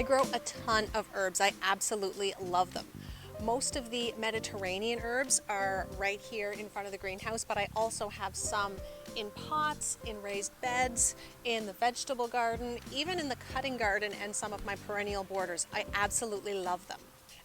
I grow a ton of herbs. I absolutely love them. Most of the Mediterranean herbs are right here in front of the greenhouse, but I also have some in pots, in raised beds, in the vegetable garden, even in the cutting garden and some of my perennial borders. I absolutely love them.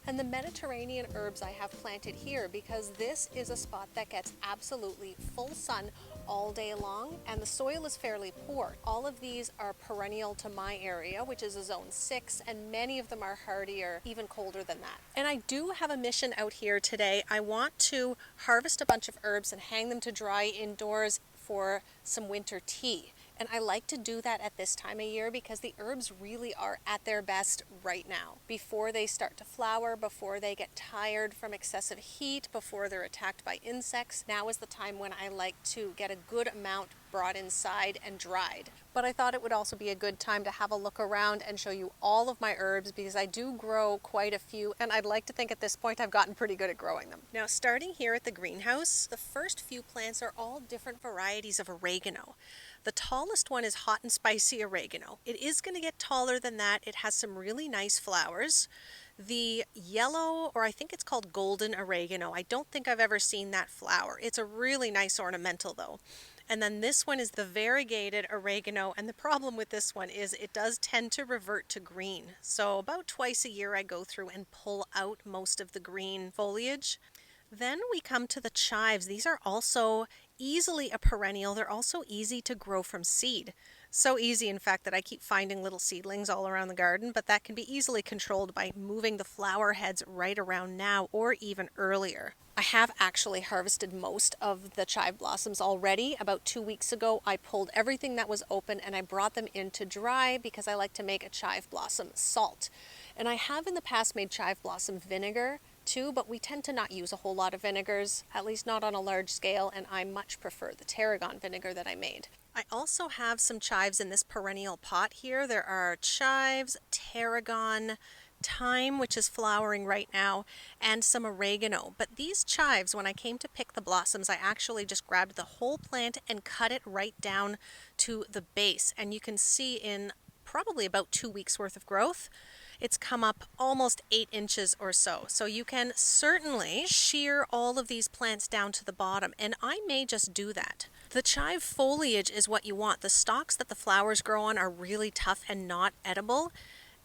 And the Mediterranean herbs I have planted here because this is a spot that gets absolutely full sun all day long and the soil is fairly poor. All of these are perennial to my area, which is a zone 6, and many of them are hardier, even colder than that. And I do have a mission out here today. I want to harvest a bunch of herbs and hang them to dry indoors for some winter tea. And I like to do that at this time of year because the herbs really are at their best right now. Before they start to flower, before they get tired from excessive heat, before they're attacked by insects, now is the time when I like to get a good amount brought inside and dried. But I thought it would also be a good time to have a look around and show you all of my herbs because I do grow quite a few and I'd like to think at this point I've gotten pretty good at growing them. Now starting here at the greenhouse, the first few plants are all different varieties of oregano. The tallest one is hot and spicy oregano. It is going to get taller than that. It has some really nice flowers. The yellow, or I think it's called golden oregano, I don't think I've ever seen that flower. It's a really nice ornamental though. And then this one is the variegated oregano, and the problem with this one is it does tend to revert to green. So about twice a year I go through and pull out most of the green foliage. Then we come to the chives. These are also easily a perennial. They're also easy to grow from seed. So easy, in fact, that I keep finding little seedlings all around the garden, but that can be easily controlled by moving the flower heads right around now or even earlier. I have actually harvested most of the chive blossoms already. About 2 weeks ago, I pulled everything that was open and I brought them in to dry because I like to make a chive blossom salt. And I have in the past made chive blossom vinegar too, but we tend to not use a whole lot of vinegars, at least not on a large scale, and I much prefer the tarragon vinegar that I made. I also have some chives in this perennial pot here. There are chives, tarragon, thyme, which is flowering right now, and some oregano. But these chives, when I came to pick the blossoms, I actually just grabbed the whole plant and cut it right down to the base. And you can see in probably about 2 weeks worth of growth, it's come up almost 8 inches or so. So you can certainly shear all of these plants down to the bottom, and I may just do that. The chive foliage is what you want. The stalks that the flowers grow on are really tough and not edible.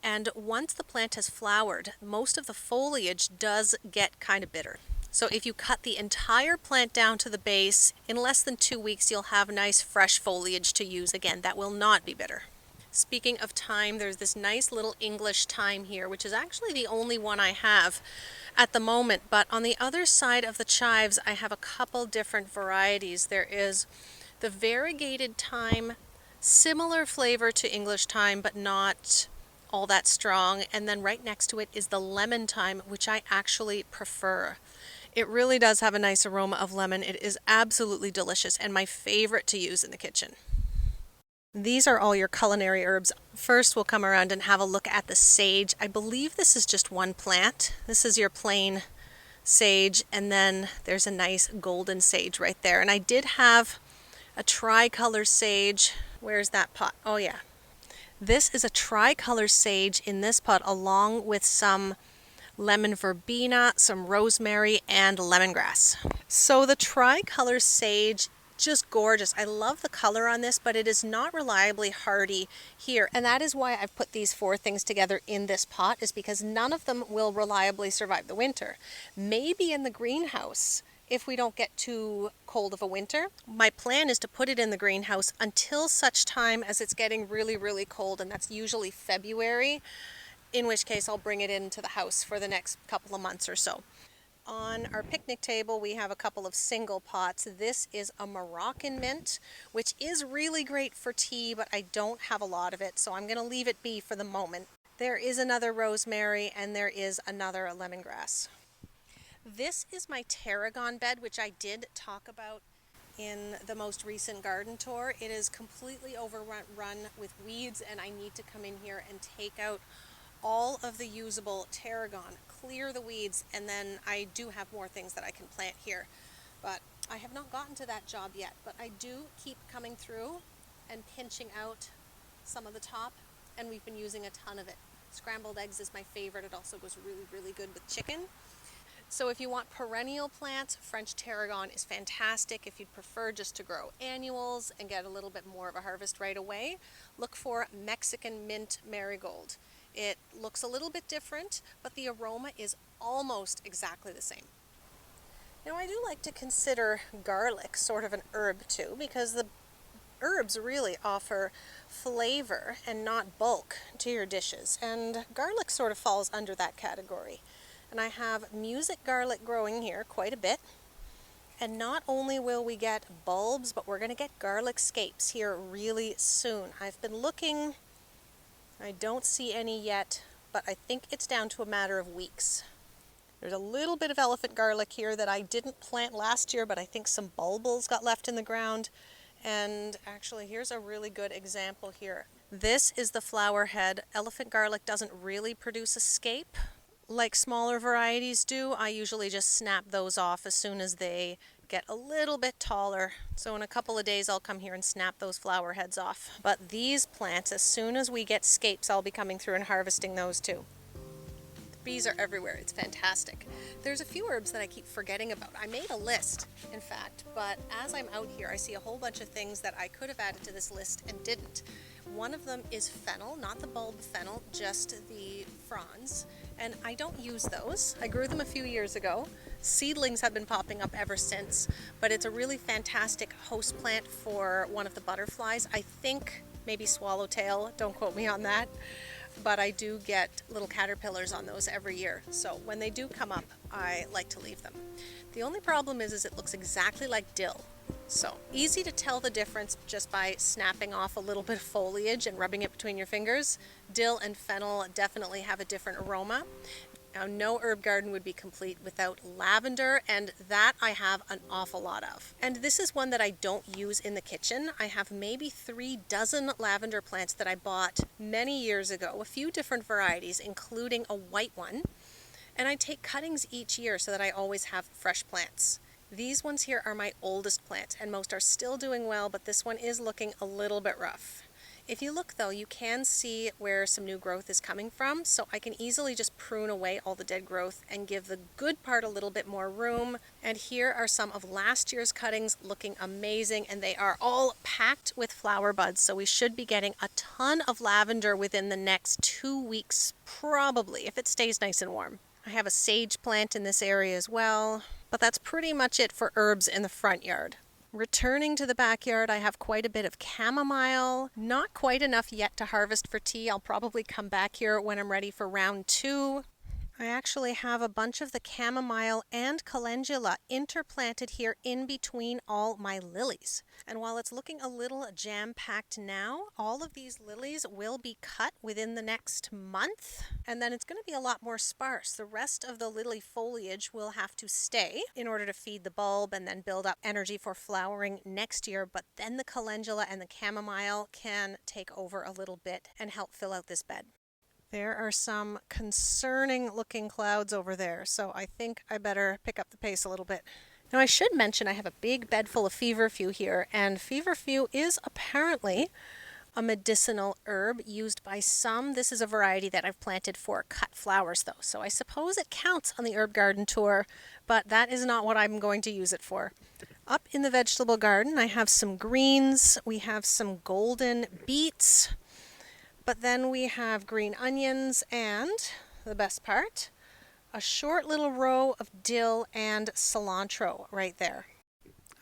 And once the plant has flowered, most of the foliage does get kind of bitter. So if you cut the entire plant down to the base, in less than 2 weeks you'll have nice fresh foliage to use again that will not be bitter. Speaking of thyme, there's this nice little English thyme here, which is actually the only one I have at the moment. But on the other side of the chives, I have a couple different varieties. There is the variegated thyme, similar flavor to English thyme, but not all that strong. And then right next to it is the lemon thyme, which I actually prefer. It really does have a nice aroma of lemon. It is absolutely delicious and my favorite to use in the kitchen. These are all your culinary herbs. First, we'll come around and have a look at the sage. I believe this is just one plant. This is your plain sage, and then there's a nice golden sage right there. And I did have a tricolor sage. Where's that pot? Oh yeah. This is a tricolor sage in this pot along with some lemon verbena, some rosemary, and lemongrass. So the tricolor sage, just gorgeous. I love the color on this, but it is not reliably hardy here. And that is why I've put these 4 things together in this pot, is because none of them will reliably survive the winter. Maybe in the greenhouse, if we don't get too cold of a winter. My plan is to put it in the greenhouse until such time as it's getting really, really cold, and that's usually February, in which case I'll bring it into the house for the next couple of months or so. On our picnic table, we have a couple of single pots. This is a Moroccan mint, which is really great for tea, but I don't have a lot of it, so I'm going to leave it be for the moment. There is another rosemary, and there is another lemongrass. This is my tarragon bed, which I did talk about in the most recent garden tour. It is completely overrun with weeds, and I need to come in here and take out all of the usable tarragon, clear the weeds, and then I do have more things that I can plant here. But I have not gotten to that job yet, but I do keep coming through and pinching out some of the top, and we've been using a ton of it. Scrambled eggs is my favorite. It also goes really, really good with chicken. So if you want perennial plants, French tarragon is fantastic. If you'd prefer just to grow annuals and get a little bit more of a harvest right away, look for Mexican mint marigold. It looks a little bit different, but the aroma is almost exactly the same. Now I do like to consider garlic sort of an herb too, because the herbs really offer flavor and not bulk to your dishes, and garlic sort of falls under that category. And I have music garlic growing here quite a bit, and not only will we get bulbs, but we're going to get garlic scapes here really soon. I've been looking, I don't see any yet, but I think it's down to a matter of weeks. There's a little bit of elephant garlic here that I didn't plant last year, but I think some bulbils got left in the ground. And actually, here's a really good example here. This is the flower head. Elephant garlic doesn't really produce a scape like smaller varieties do. I usually just snap those off as soon as they get a little bit taller. So in a couple of days, I'll come here and snap those flower heads off. But these plants, as soon as we get scapes, I'll be coming through and harvesting those too. Bees are everywhere. It's fantastic. There's a few herbs that I keep forgetting about. I made a list, in fact, but as I'm out here, I see a whole bunch of things that I could have added to this list and didn't. One of them is fennel, not the bulb fennel, just the fronds, and I don't use those. I grew them a few years ago. Seedlings have been popping up ever since, but it's a really fantastic host plant for one of the butterflies. I think maybe swallowtail, don't quote me on that. But I do get little caterpillars on those every year. So when they do come up, I like to leave them. The only problem is it looks exactly like dill. So easy to tell the difference just by snapping off a little bit of foliage and rubbing it between your fingers. Dill and fennel definitely have a different aroma. Now, no herb garden would be complete without lavender, and that I have an awful lot of. And this is one that I don't use in the kitchen. I have maybe 3 dozen lavender plants that I bought many years ago, a few different varieties, including a white one. And I take cuttings each year so that I always have fresh plants. These ones here are my oldest plants, and most are still doing well, but this one is looking a little bit rough. If you look though, you can see where some new growth is coming from, so I can easily just prune away all the dead growth and give the good part a little bit more room. And here are some of last year's cuttings looking amazing, and they are all packed with flower buds, so we should be getting a ton of lavender within the next 2 weeks, probably, if it stays nice and warm. I have a sage plant in this area as well, but that's pretty much it for herbs in the front yard. Returning to the backyard, I have quite a bit of chamomile. Not quite enough yet to harvest for tea. I'll probably come back here when I'm ready for round 2. I actually have a bunch of the chamomile and calendula interplanted here in between all my lilies. And while it's looking a little jam-packed now, all of these lilies will be cut within the next month, and then it's going to be a lot more sparse. The rest of the lily foliage will have to stay in order to feed the bulb and then build up energy for flowering next year, but then the calendula and the chamomile can take over a little bit and help fill out this bed. There are some concerning looking clouds over there, so I think I better pick up the pace a little bit. Now I should mention I have a big bed full of feverfew here, and feverfew is apparently a medicinal herb used by some. This is a variety that I've planted for cut flowers though, so I suppose it counts on the herb garden tour, but that is not what I'm going to use it for. Up in the vegetable garden I have some greens, we have some golden beets, but then we have green onions and, the best part, a short little row of dill and cilantro right there.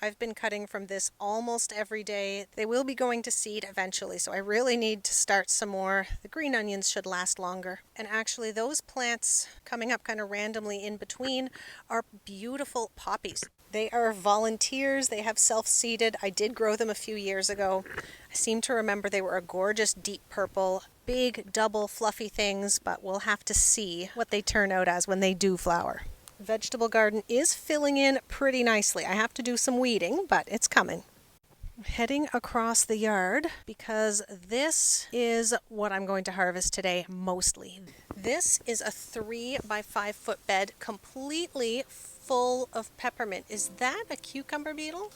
I've been cutting from this almost every day. They will be going to seed eventually, so I really need to start some more. The green onions should last longer. And actually those plants coming up kind of randomly in between are beautiful poppies. They are volunteers. They have self-seeded. I did grow them a few years ago. I seem to remember they were a gorgeous deep purple, big, double, fluffy things, but we'll have to see what they turn out as when they do flower. Vegetable garden is filling in pretty nicely. I have to do some weeding, but it's coming. I'm heading across the yard because this is what I'm going to harvest today mostly. This is a 3 by 5 foot bed completely full of peppermint. Is that a cucumber beetle?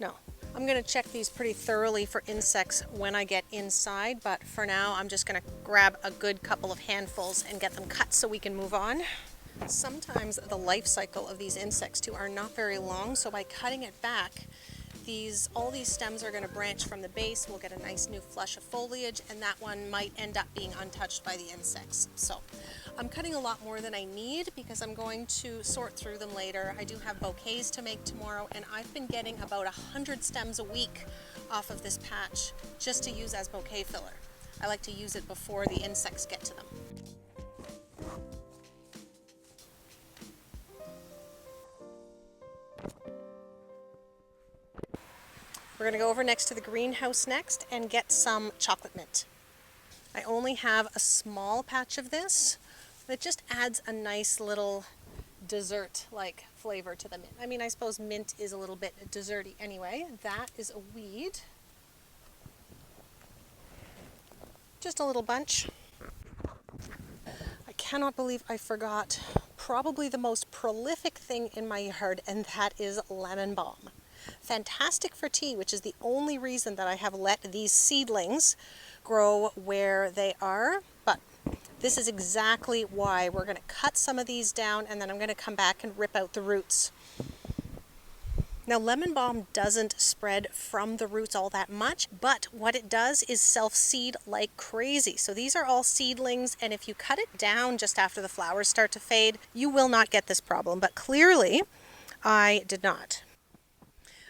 No. I'm going to check these pretty thoroughly for insects when I get inside, but for now I'm just going to grab a good couple of handfuls and get them cut so we can move on. Sometimes the life cycle of these insects too are not very long, so by cutting it back, all these stems are going to branch from the base. We'll get a nice new flush of foliage, and that one might end up being untouched by the insects. So I'm cutting a lot more than I need because I'm going to sort through them later. I do have bouquets to make tomorrow, and I've been getting about 100 stems a week off of this patch just to use as bouquet filler. I like to use it before the insects get to them. We're going to go over next to the greenhouse next and get some chocolate mint. I only have a small patch of this. It just adds a nice little dessert-like flavor to the mint. I mean, I suppose mint is a little bit desserty anyway. That is a weed. Just a little bunch. I cannot believe I forgot probably the most prolific thing in my yard, and that is lemon balm. Fantastic for tea, which is the only reason that I have let these seedlings grow where they are. But this is exactly why we're going to cut some of these down, and then I'm going to come back and rip out the roots. Now, lemon balm doesn't spread from the roots all that much, but what it does is self-seed like crazy. So these are all seedlings, and if you cut it down just after the flowers start to fade, you will not get this problem. But clearly, I did not.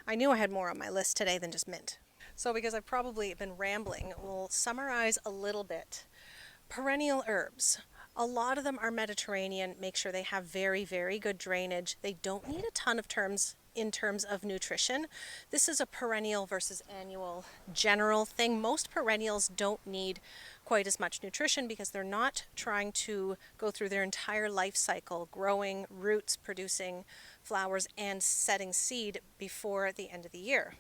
I knew I had more on my list today than just mint. So because I've probably been rambling, we'll summarize a little bit. Perennial herbs. A lot of them are Mediterranean. Make sure they have very, very good drainage. They don't need a ton of in terms of nutrition. This is a perennial versus annual general thing. Most perennials don't need quite as much nutrition because they're not trying to go through their entire life cycle, growing roots, producing flowers, and setting seed before the end of the year.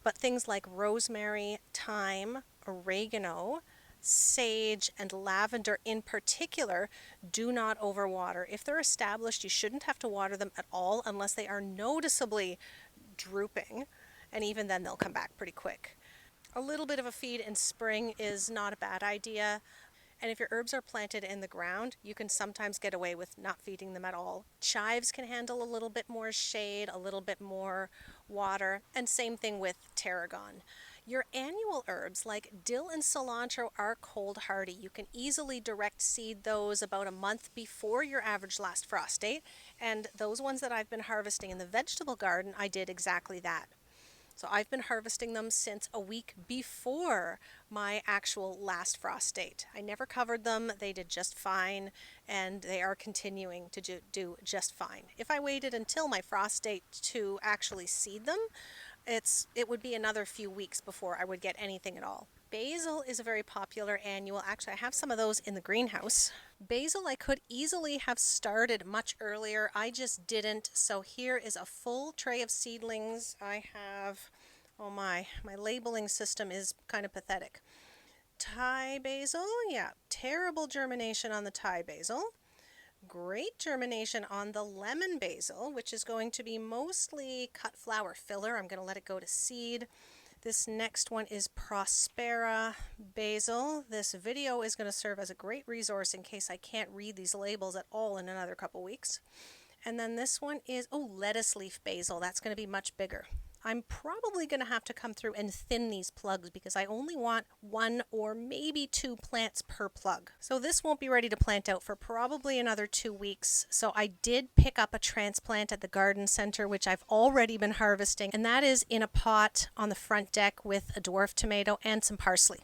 But things like rosemary, thyme, oregano, sage, and lavender in particular do not overwater. If they're established, you shouldn't have to water them at all unless they are noticeably drooping, and even then they'll come back pretty quick. A little bit of a feed in spring is not a bad idea. And if your herbs are planted in the ground, you can sometimes get away with not feeding them at all. Chives can handle a little bit more shade, a little bit more water, and same thing with tarragon. Your annual herbs like dill and cilantro are cold hardy. You can easily direct seed those about a month before your average last frost date. And those ones that I've been harvesting in the vegetable garden, I did exactly that. So I've been harvesting them since a week before my actual last frost date. I never covered them. They did just fine, and they are continuing to do just fine. If I waited until my frost date to actually seed them, it would be another few weeks before I would get anything at all. Basil is a very popular annual. Actually, I have some of those in the greenhouse. Basil I could easily have started much earlier. I just didn't. So here is a full tray of seedlings. I have, oh my labeling system is kind of pathetic. Thai basil, yeah, terrible germination on the Thai basil. Great germination on the lemon basil, which is going to be mostly cut flower filler. I'm going to let it go to seed. This next one is Prospera basil. This video is going to serve as a great resource in case I can't read these labels at all in another couple weeks. And then this one is, lettuce leaf basil. That's going to be much bigger. I'm probably going to have to come through and thin these plugs because I only want 1 or maybe 2 plants per plug. So this won't be ready to plant out for probably another 2 weeks. So I did pick up a transplant at the garden center, which I've already been harvesting, and that is in a pot on the front deck with a dwarf tomato and some parsley.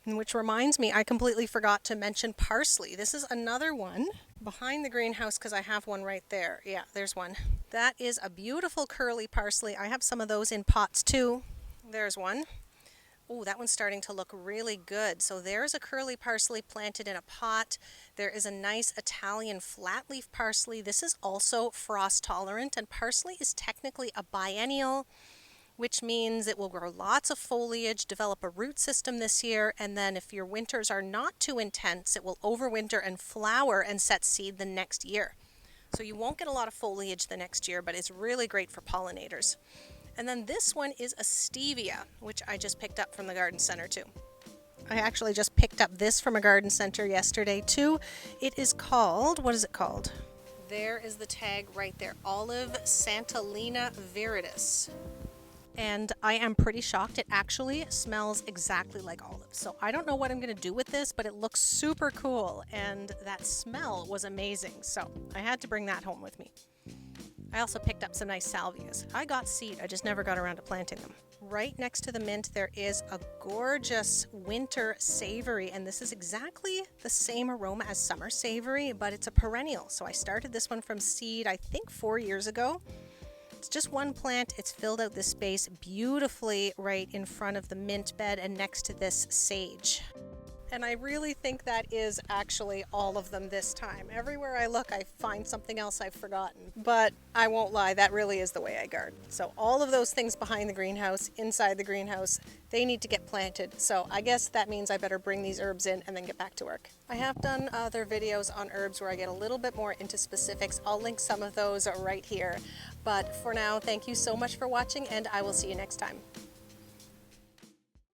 Which reminds me, I completely forgot to mention parsley. This is another one behind the greenhouse because I have one right there. Yeah, there's one. That is a beautiful curly parsley. I have some of those in pots too. There's one. Oh, that one's starting to look really good. So there's a curly parsley planted in a pot. There is a nice Italian flat-leaf parsley. This is also frost tolerant, and parsley is technically a biennial, which means it will grow lots of foliage, develop a root system this year, and then if your winters are not too intense, it will overwinter and flower and set seed the next year. So you won't get a lot of foliage the next year, but it's really great for pollinators. And then this one is a stevia, which I just picked up from the garden center too. I actually just picked up this from a garden center yesterday too. It is called, what is it called? There is the tag right there, Olive Santalina Viridis. And I am pretty shocked. It actually smells exactly like olives. So I don't know what I'm going to do with this, but it looks super cool. And that smell was amazing. So I had to bring that home with me. I also picked up some nice salvias. I got seed, I just never got around to planting them. Right next to the mint, there is a gorgeous winter savory, and this is exactly the same aroma as summer savory, but it's a perennial. So I started this one from seed, I think 4 years ago. It's just one plant. It's filled out this space beautifully right in front of the mint bed and next to this sage. And I really think that is actually all of them this time. Everywhere I look, I find something else I've forgotten. But I won't lie, that really is the way I garden. So all of those things behind the greenhouse, inside the greenhouse, they need to get planted. So I guess that means I better bring these herbs in and then get back to work. I have done other videos on herbs where I get a little bit more into specifics. I'll link some of those right here. But for now, thank you so much for watching, and I will see you next time.